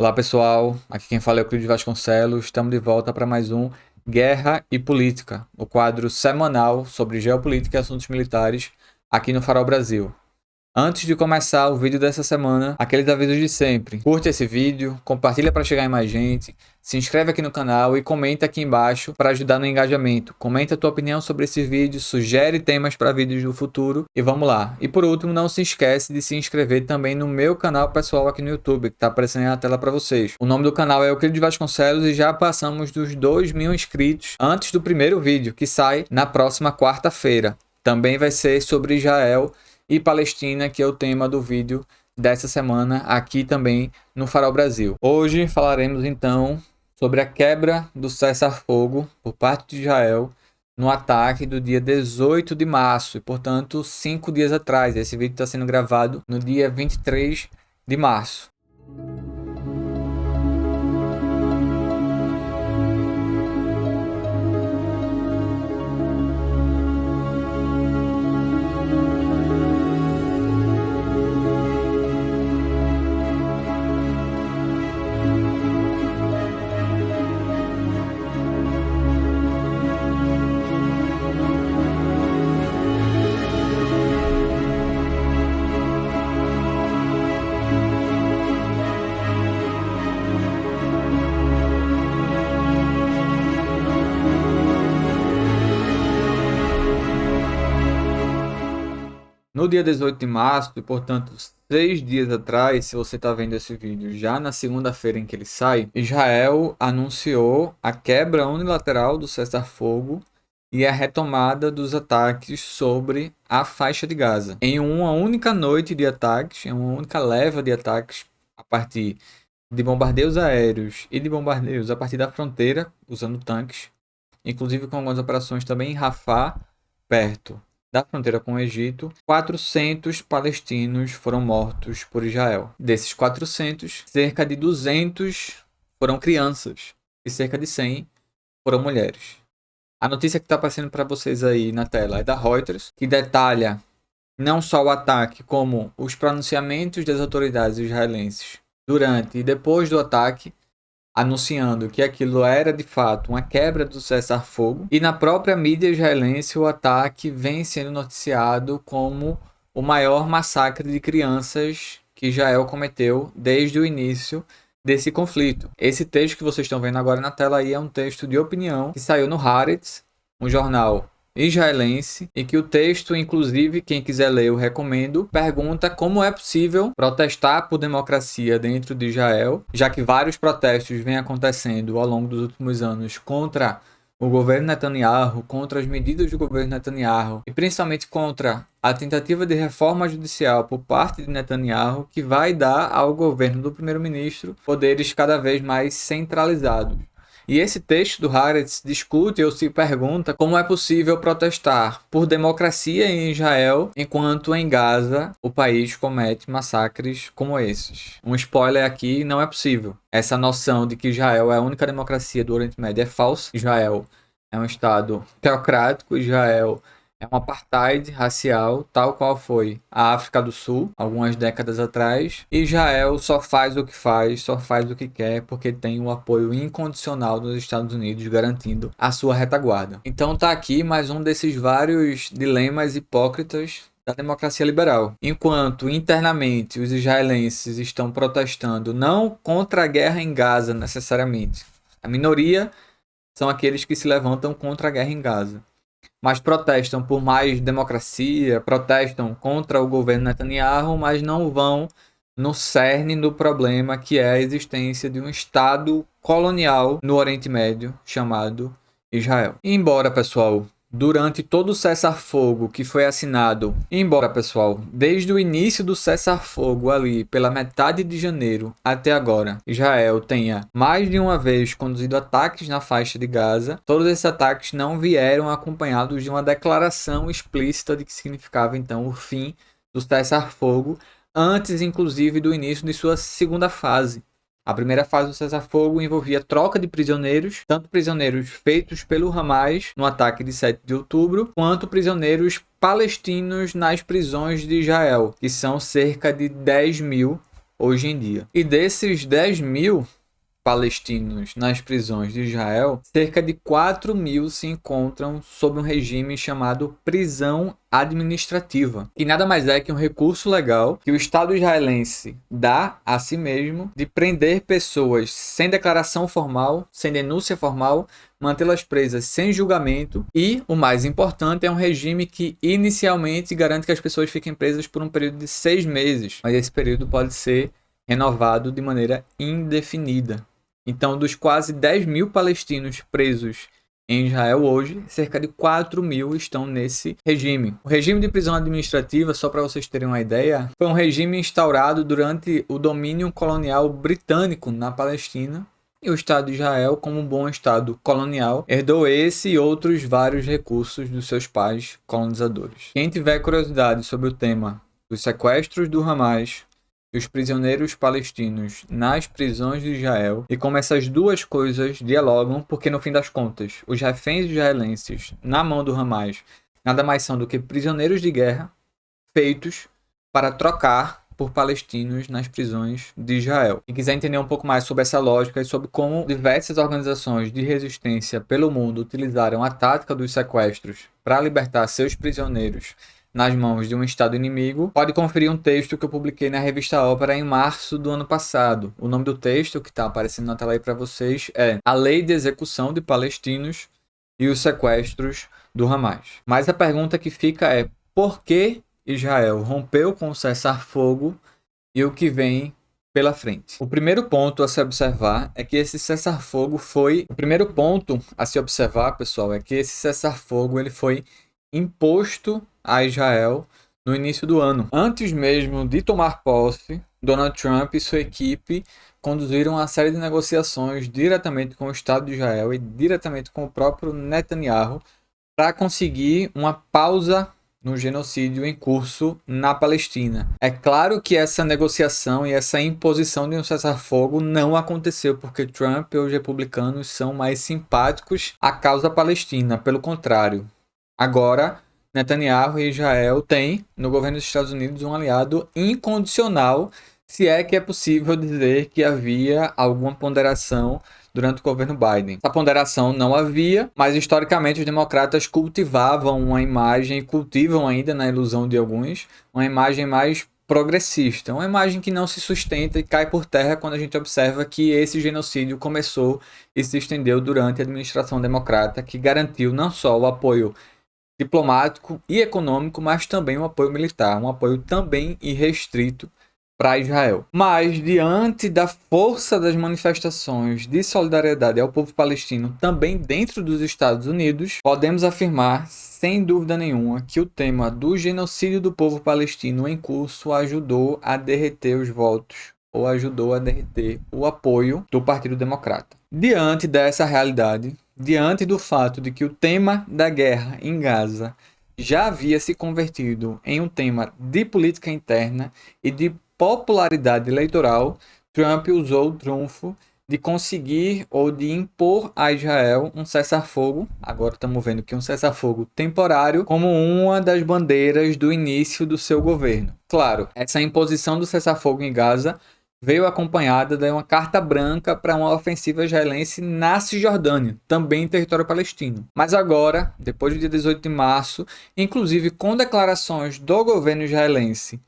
Olá pessoal, aqui quem fala é o Clídio Vasconcelos. Estamos de volta para mais um Guerra e Política, o quadro semanal sobre geopolítica e assuntos militares aqui no Farol Brasil. Antes de começar o vídeo dessa semana, aqueles avisos de sempre. Curte esse vídeo, compartilha para chegar em mais gente, se inscreve aqui no canal e comenta aqui embaixo para ajudar no engajamento. Comenta a tua opinião sobre esse vídeo, sugere temas para vídeos do futuro e vamos lá. E por último, não se esquece de se inscrever também no meu canal pessoal aqui no YouTube, que está aparecendo aí na tela para vocês. O nome do canal é Euclides Vasconcelos e já passamos dos 2.000 inscritos antes do primeiro vídeo, que sai na próxima quarta-feira. Também vai ser sobre Israel e Palestina, que é o tema do vídeo dessa semana aqui também no Farol Brasil. Hoje falaremos então sobre a quebra do cessar-fogo por parte de Israel no ataque do dia 18 de março, e portanto 5 dias atrás. Esse vídeo está sendo gravado no dia 23 de março. No dia 18 de março, e portanto 6 dias atrás, se você está vendo esse vídeo já na segunda-feira em que ele sai, Israel anunciou a quebra unilateral do cessar-fogo e a retomada dos ataques sobre a faixa de Gaza. Em uma única noite de ataques, em uma única leva de ataques a partir de bombardeios aéreos e de bombardeios a partir da fronteira, usando tanques, inclusive com algumas operações também em Rafah, perto da fronteira com o Egito, 400 palestinos foram mortos por Israel. Desses 400, cerca de 200 foram crianças e cerca de 100 foram mulheres. A notícia que está aparecendo para vocês aí na tela é da Reuters, que detalha não só o ataque, como os pronunciamentos das autoridades israelenses durante e depois do ataque, anunciando que aquilo era de fato uma quebra do cessar-fogo. E na própria mídia israelense o ataque vem sendo noticiado como o maior massacre de crianças que Israel cometeu desde o início desse conflito. Esse texto que vocês estão vendo agora na tela aí é um texto de opinião que saiu no Haaretz, um jornal israelense, e que o texto, inclusive, quem quiser ler eu recomendo, pergunta como é possível protestar por democracia dentro de Israel, já que vários protestos vêm acontecendo ao longo dos últimos anos contra o governo Netanyahu, contra as medidas do governo Netanyahu e principalmente contra a tentativa de reforma judicial por parte de Netanyahu, que vai dar ao governo do primeiro-ministro poderes cada vez mais centralizados. E esse texto do Haaretz discute ou se pergunta como é possível protestar por democracia em Israel, enquanto em Gaza o país comete massacres como esses. Um spoiler aqui, não é possível. Essa noção de que Israel é a única democracia do Oriente Médio é falsa. Israel é um estado teocrático, Israel é um apartheid racial, tal qual foi a África do Sul, algumas décadas atrás. Israel só faz o que faz, só faz o que quer, porque tem o apoio incondicional dos Estados Unidos garantindo a sua retaguarda. Então tá aqui mais um desses vários dilemas hipócritas da democracia liberal. Enquanto internamente os israelenses estão protestando não contra a guerra em Gaza necessariamente. A minoria são aqueles que se levantam contra a guerra em Gaza, mas protestam por mais democracia, protestam contra o governo Netanyahu, mas não vão no cerne do problema, que é a existência de um Estado colonial no Oriente Médio chamado Israel. E embora, pessoal, durante todo o cessar-fogo que foi assinado, desde o início do cessar-fogo ali, pela metade de janeiro até agora, Israel tenha mais de uma vez conduzido ataques na faixa de Gaza, todos esses ataques não vieram acompanhados de uma declaração explícita de que significava então o fim do cessar-fogo, antes inclusive do início de sua segunda fase. A primeira fase do cessar-fogo envolvia troca de prisioneiros, tanto prisioneiros feitos pelo Hamas no ataque de 7 de outubro, quanto prisioneiros palestinos nas prisões de Israel, que são cerca de 10.000 hoje em dia. E desses 10 mil palestinos nas prisões de Israel, cerca de 4 mil se encontram sob um regime chamado prisão administrativa, que nada mais é que um recurso legal que o Estado israelense dá a si mesmo de prender pessoas sem declaração formal, sem denúncia formal, mantê-las presas sem julgamento e, o mais importante, é um regime que inicialmente garante que as pessoas fiquem presas por um período de 6 meses, mas esse período pode ser renovado de maneira indefinida. Então, dos quase 10 mil palestinos presos em Israel hoje, cerca de 4 mil estão nesse regime. O regime de prisão administrativa, só para vocês terem uma ideia, foi um regime instaurado durante o domínio colonial britânico na Palestina. E o Estado de Israel, como um bom Estado colonial, herdou esse e outros vários recursos dos seus pais colonizadores. Quem tiver curiosidade sobre o tema dos sequestros do Hamas, os prisioneiros palestinos nas prisões de Israel e como essas duas coisas dialogam, porque no fim das contas, os reféns israelenses na mão do Hamas nada mais são do que prisioneiros de guerra feitos para trocar por palestinos nas prisões de Israel. Quem quiser entender um pouco mais sobre essa lógica e sobre como diversas organizações de resistência pelo mundo utilizaram a tática dos sequestros para libertar seus prisioneiros nas mãos de um Estado inimigo, pode conferir um texto que eu publiquei na revista Ópera em março do ano passado. O nome do texto, que está aparecendo na tela aí para vocês, é A Lei de Execução de Palestinos e os Sequestros do Hamas. Mas a pergunta que fica é, por que Israel rompeu com o cessar-fogo e o que vem pela frente? O primeiro ponto a se observar é que esse cessar-fogo foi... O primeiro ponto a se observar, pessoal, é que esse cessar-fogo ele foi imposto a Israel no início do ano. Antes mesmo de tomar posse, Donald Trump e sua equipe conduziram uma série de negociações diretamente com o Estado de Israel e diretamente com o próprio Netanyahu para conseguir uma pausa no genocídio em curso na Palestina. É claro que essa negociação e essa imposição de um cessar-fogo não aconteceu porque Trump e os republicanos são mais simpáticos à causa palestina. Pelo contrário, agora Netanyahu e Israel têm no governo dos Estados Unidos um aliado incondicional, se é que é possível dizer que havia alguma ponderação durante o governo Biden. Essa ponderação não havia, mas historicamente os democratas cultivavam uma imagem, cultivam ainda na ilusão de alguns, uma imagem mais progressista, uma imagem que não se sustenta e cai por terra quando a gente observa que esse genocídio começou e se estendeu durante a administração democrata, que garantiu não só o apoio diplomático e econômico, mas também um apoio militar, um apoio também irrestrito para Israel. Mas, diante da força das manifestações de solidariedade ao povo palestino também dentro dos Estados Unidos, podemos afirmar, sem dúvida nenhuma, que o tema do genocídio do povo palestino em curso ajudou a derreter os votos, ou ajudou a derreter o apoio do Partido Democrata. Diante dessa realidade, diante do fato de que o tema da guerra em Gaza já havia se convertido em um tema de política interna e de popularidade eleitoral, Trump usou o trunfo de conseguir ou de impor a Israel um cessar-fogo, agora estamos vendo que um cessar-fogo temporário, como uma das bandeiras do início do seu governo. Claro, essa imposição do cessar-fogo em Gaza veio acompanhada de uma carta branca para uma ofensiva israelense na Cisjordânia, também em território palestino. Mas agora, depois do dia 18 de março, inclusive com declarações do governo israelense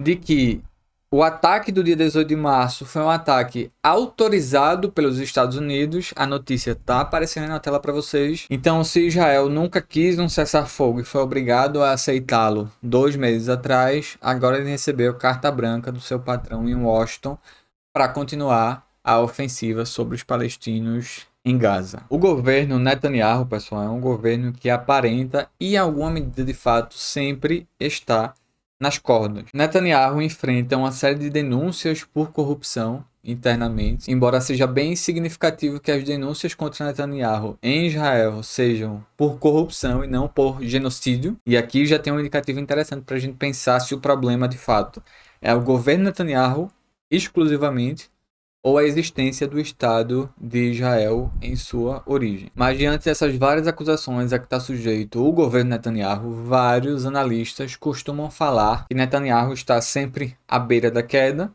de que o ataque do dia 18 de março foi um ataque autorizado pelos Estados Unidos. A notícia está aparecendo na tela para vocês. Então, se Israel nunca quis um cessar-fogo e foi obrigado a aceitá-lo 2 meses atrás, agora ele recebeu carta branca do seu patrão em Washington para continuar a ofensiva sobre os palestinos em Gaza. O governo Netanyahu, pessoal, é um governo que aparenta e, em alguma medida de fato, sempre está nas cordas. Netanyahu enfrenta uma série de denúncias por corrupção internamente, embora seja bem significativo que as denúncias contra Netanyahu em Israel sejam por corrupção e não por genocídio. E aqui já tem um indicativo interessante para a gente pensar se o problema de fato é o governo Netanyahu exclusivamente ou a existência do Estado de Israel em sua origem. Mas diante dessas várias acusações a que está sujeito o governo Netanyahu, vários analistas costumam falar que Netanyahu está sempre à beira da queda,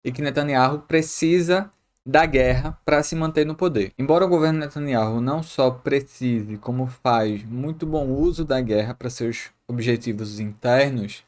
e que Netanyahu precisa da guerra para se manter no poder. Embora o governo Netanyahu não só precise, como faz muito bom uso da guerra para seus objetivos internos,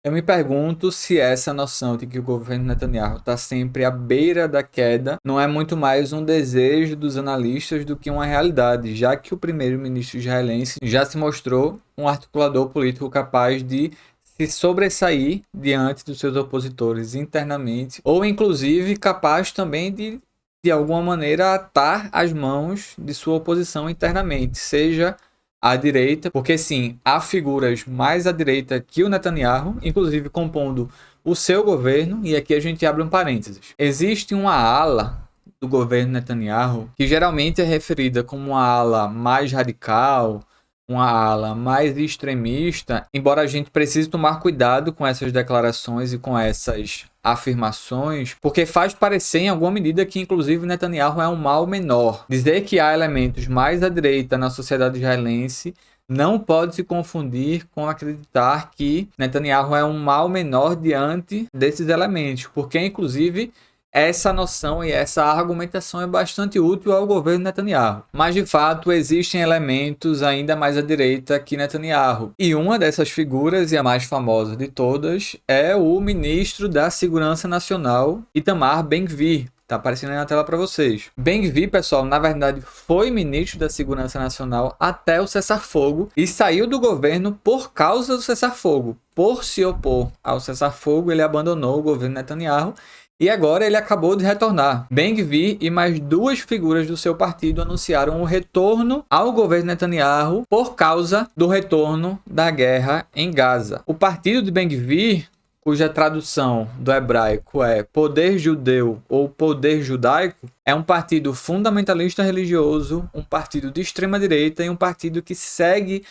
eu me pergunto se essa noção de que o governo Netanyahu está sempre à beira da queda não é muito mais um desejo dos analistas do que uma realidade, já que o primeiro-ministro israelense já se mostrou um articulador político capaz de se sobressair diante dos seus opositores internamente, ou inclusive capaz também de alguma maneira, atar as mãos de sua oposição internamente, seja à direita, porque sim, há figuras mais à direita que o Netanyahu, inclusive compondo o seu governo, e aqui a gente abre um parênteses. Existe uma ala do governo Netanyahu que geralmente é referida como uma ala mais radical, uma ala mais extremista, embora a gente precise tomar cuidado com essas declarações e com essas afirmações, porque faz parecer em alguma medida que inclusive Netanyahu é um mal menor. Dizer que há elementos mais à direita na sociedade israelense não pode se confundir com acreditar que Netanyahu é um mal menor diante desses elementos, porque inclusive essa noção e essa argumentação é bastante útil ao governo Netanyahu. Mas, de fato, existem elementos ainda mais à direita que Netanyahu. E uma dessas figuras, e a mais famosa de todas, é o ministro da Segurança Nacional, Itamar Ben-Gvir. Tá aparecendo aí na tela para vocês. Ben-Gvir, pessoal, na verdade foi ministro da Segurança Nacional até o cessar-fogo e saiu do governo por causa do cessar-fogo. Por se opor ao cessar-fogo, ele abandonou o governo Netanyahu e agora ele acabou de retornar. Ben-Gvir e mais duas figuras do seu partido anunciaram o retorno ao governo Netanyahu por causa do retorno da guerra em Gaza. O partido de Ben-Gvir, cuja tradução do hebraico é poder judeu ou poder judaico, é um partido fundamentalista religioso, um partido de extrema direita e um partido que segue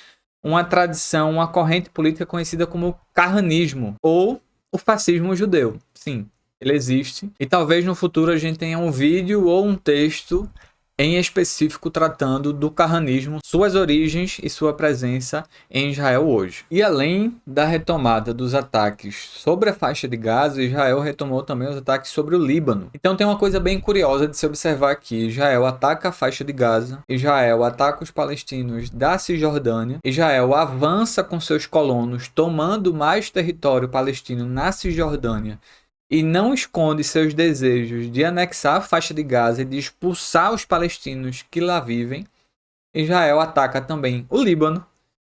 uma tradição, uma corrente política conhecida como carranismo ou o fascismo judeu. Sim, ele existe e talvez no futuro a gente tenha um vídeo ou um texto em específico tratando do carranismo, suas origens e sua presença em Israel hoje. E além da retomada dos ataques sobre a faixa de Gaza, Israel retomou também os ataques sobre o Líbano. Então tem uma coisa bem curiosa de se observar aqui. Israel ataca a faixa de Gaza, Israel ataca os palestinos da Cisjordânia, Israel avança com seus colonos, tomando mais território palestino na Cisjordânia, e não esconde seus desejos de anexar a faixa de Gaza e de expulsar os palestinos que lá vivem. Israel ataca também o Líbano,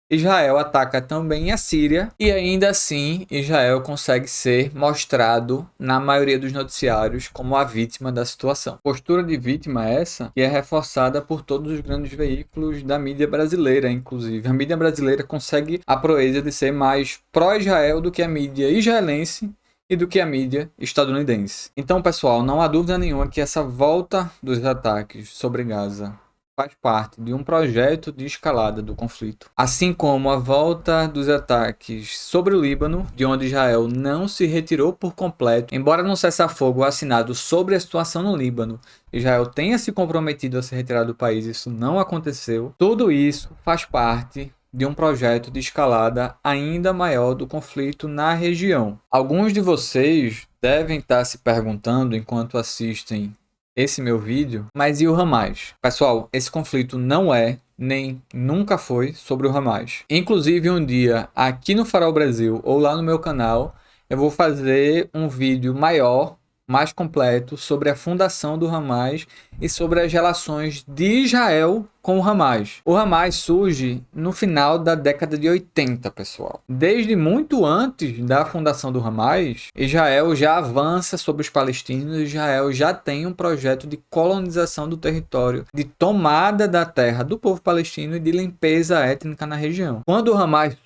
Israel ataca também a Síria, e ainda assim Israel consegue ser mostrado na maioria dos noticiários como a vítima da situação. Postura de vítima essa que é reforçada por todos os grandes veículos da mídia brasileira, inclusive. A mídia brasileira consegue a proeza de ser mais pró-Israel do que a mídia israelense e do que a mídia estadunidense. Então, pessoal, não há dúvida nenhuma que essa volta dos ataques sobre Gaza faz parte de um projeto de escalada do conflito. Assim como a volta dos ataques sobre o Líbano, de onde Israel não se retirou por completo, embora no cessar-fogo assinado sobre a situação no Líbano, Israel tenha se comprometido a se retirar do país, isso não aconteceu. Tudo isso faz parte de um projeto de escalada ainda maior do conflito na região. Alguns de vocês devem estar se perguntando enquanto assistem esse meu vídeo, mas e o Hamas? Pessoal, esse conflito não é, nem nunca foi sobre o Hamas. Inclusive um dia aqui no Farol Brasil ou lá no meu canal, eu vou fazer um vídeo maior, mais completo, sobre a fundação do Hamas e sobre as relações de Israel com o Hamas. O Hamas surge no final da década de 80, pessoal. Desde muito antes da fundação do Hamas, Israel já avança sobre os palestinos, Israel já tem um projeto de colonização do território, de tomada da terra do povo palestino e de limpeza étnica na região. Quando o Hamas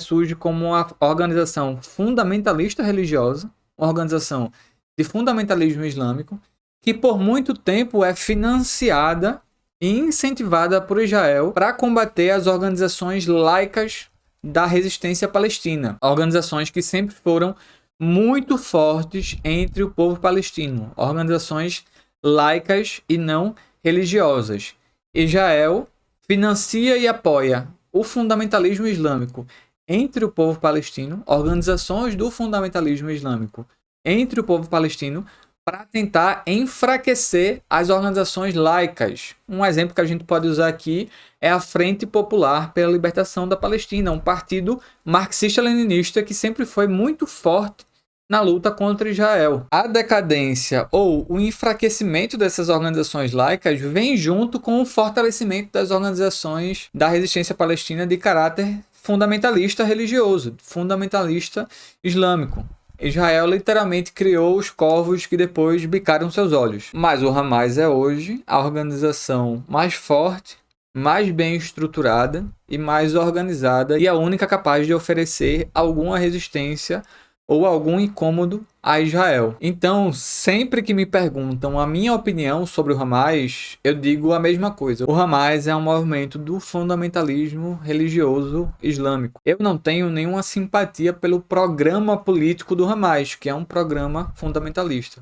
surge como uma organização fundamentalista religiosa, uma organização de fundamentalismo islâmico, que por muito tempo é financiada e incentivada por Israel para combater as organizações laicas da resistência palestina. Organizações que sempre foram muito fortes entre o povo palestino. Organizações laicas e não religiosas. Israel financia e apoia o fundamentalismo islâmico entre o povo palestino, organizações do fundamentalismo islâmico entre o povo palestino para tentar enfraquecer as organizações laicas. Um exemplo que a gente pode usar aqui é a Frente Popular pela Libertação da Palestina, um partido marxista-leninista que sempre foi muito forte na luta contra Israel. A decadência ou o enfraquecimento dessas organizações laicas vem junto com o fortalecimento das organizações da resistência palestina de caráter fundamentalista religioso, fundamentalista islâmico. Israel literalmente criou os corvos que depois bicaram seus olhos. Mas o Hamas é hoje a organização mais forte, mais bem estruturada e mais organizada e a única capaz de oferecer alguma resistência ou algum incômodo a Israel. Então, sempre que me perguntam a minha opinião sobre o Hamas, eu digo a mesma coisa. O Hamas é um movimento do fundamentalismo religioso islâmico. Eu não tenho nenhuma simpatia pelo programa político do Hamas, que é um programa fundamentalista.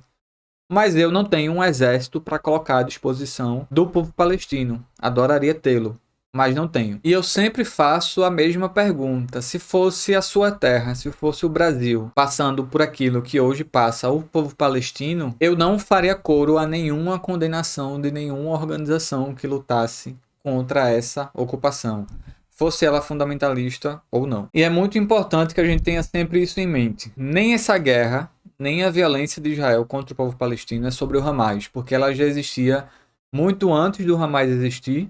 Mas eu não tenho um exército para colocar à disposição do povo palestino. Adoraria tê-lo, mas não tenho. E eu sempre faço a mesma pergunta. Se fosse a sua terra, se fosse o Brasil, passando por aquilo que hoje passa o povo palestino, eu não faria coro a nenhuma condenação de nenhuma organização que lutasse contra essa ocupação, fosse ela fundamentalista ou não. E é muito importante que a gente tenha sempre isso em mente. Nem essa guerra, nem a violência de Israel contra o povo palestino é sobre o Hamas, porque ela já existia muito antes do Hamas existir.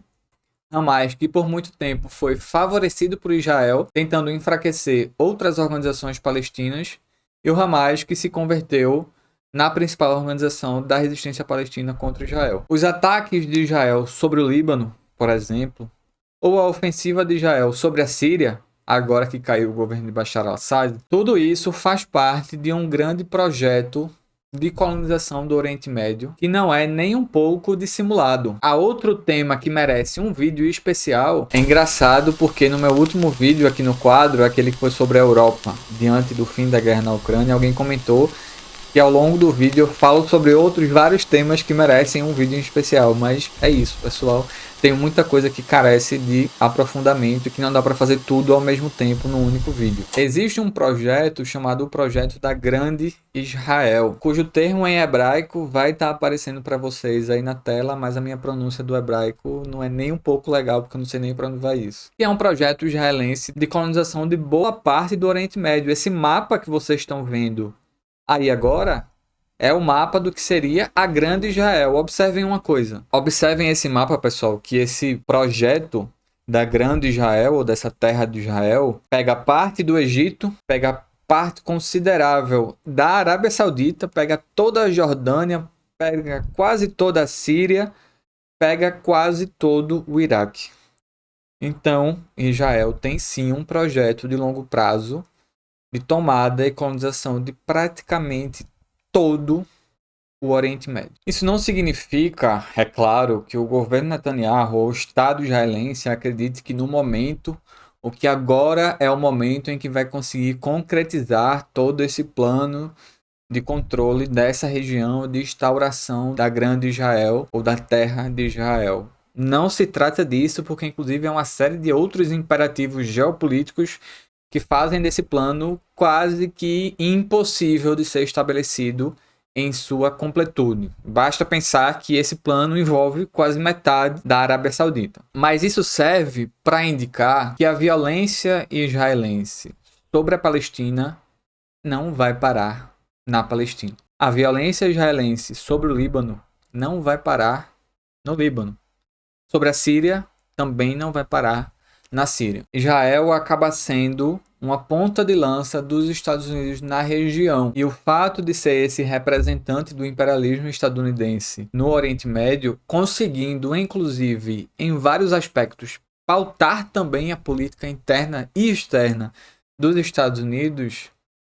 Hamas, que por muito tempo foi favorecido por Israel, tentando enfraquecer outras organizações palestinas, e o Hamas, que se converteu na principal organização da resistência palestina contra Israel. Os ataques de Israel sobre o Líbano, por exemplo, ou a ofensiva de Israel sobre a Síria, agora que caiu o governo de Bashar al-Assad, tudo isso faz parte de um grande projeto de colonização do Oriente Médio, que não é nem um pouco dissimulado. Há outro tema que merece um vídeo especial. É engraçado porque no meu último vídeo aqui no quadro, aquele que foi sobre a Europa, diante do fim da guerra na Ucrânia, alguém comentou que ao longo do vídeo eu falo sobre outros vários temas que merecem um vídeo em especial, mas é isso, pessoal. Tem muita coisa que carece de aprofundamento e que não dá para fazer tudo ao mesmo tempo num único vídeo. Existe um projeto chamado o Projeto da Grande Israel, cujo termo em hebraico vai estar aparecendo para vocês aí na tela, mas a minha pronúncia do hebraico não é nem um pouco legal, porque eu não sei nem para onde vai isso. E é um projeto israelense de colonização de boa parte do Oriente Médio. Esse mapa que vocês estão vendo aí agora é o mapa do que seria a Grande Israel. Observem uma coisa. Observem esse mapa, pessoal, que esse projeto da Grande Israel, ou dessa terra de Israel, pega parte do Egito, pega parte considerável da Arábia Saudita, pega toda a Jordânia, pega quase toda a Síria, pega quase todo o Iraque. Então, Israel tem sim um projeto de longo prazo de tomada e colonização de praticamente todo o Oriente Médio. Isso não significa, é claro, que o governo Netanyahu ou o Estado israelense acredite que no momento, ou que agora é o momento em que vai conseguir concretizar todo esse plano de controle dessa região de instauração da Grande Israel ou da Terra de Israel. Não se trata disso, porque inclusive é uma série de outros imperativos geopolíticos que fazem desse plano quase que impossível de ser estabelecido em sua completude. Basta pensar que esse plano envolve quase metade da Arábia Saudita. Mas isso serve para indicar que a violência israelense sobre a Palestina não vai parar na Palestina. A violência israelense sobre o Líbano não vai parar no Líbano. Sobre a Síria também não vai parar na Síria. Israel acaba sendo uma ponta de lança dos Estados Unidos na região. E o fato de ser esse representante do imperialismo estadunidense no Oriente Médio, conseguindo, inclusive, em vários aspectos, pautar também a política interna e externa dos Estados Unidos,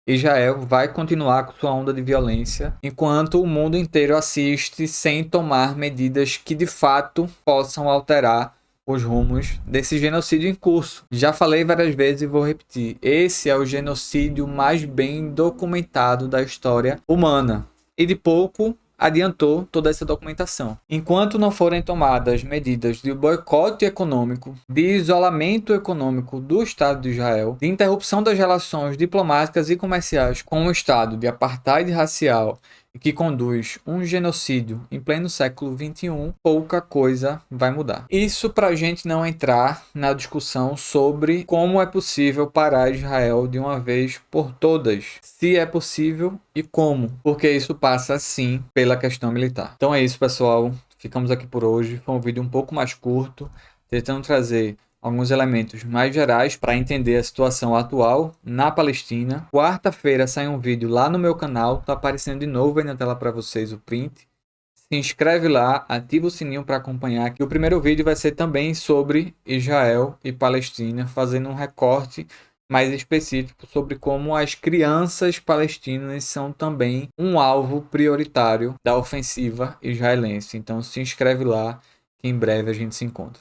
Israel vai continuar com sua onda de violência, enquanto o mundo inteiro assiste sem tomar medidas que de fato possam alterar os rumos desse genocídio em curso. Já falei várias vezes e vou repetir. Esse é o genocídio mais bem documentado da história humana. E de pouco adiantou toda essa documentação. Enquanto não forem tomadas medidas de boicote econômico, de isolamento econômico do Estado de Israel, de interrupção das relações diplomáticas e comerciais com o Estado de apartheid racial e que conduz um genocídio em pleno século XXI, pouca coisa vai mudar. Isso para a gente não entrar na discussão sobre como é possível parar Israel de uma vez por todas. Se é possível e como, porque isso passa sim pela questão militar. Então é isso, pessoal. Ficamos aqui por hoje. Foi um vídeo um pouco mais curto, tentando trazer alguns elementos mais gerais para entender a situação atual na Palestina. Quarta-feira sai um vídeo lá no meu canal, tá aparecendo de novo aí na tela para vocês o print. Se inscreve lá, ativa o sininho para acompanhar, que o primeiro vídeo vai ser também sobre Israel e Palestina, fazendo um recorte mais específico sobre como as crianças palestinas são também um alvo prioritário da ofensiva israelense. Então se inscreve lá, que em breve a gente se encontra.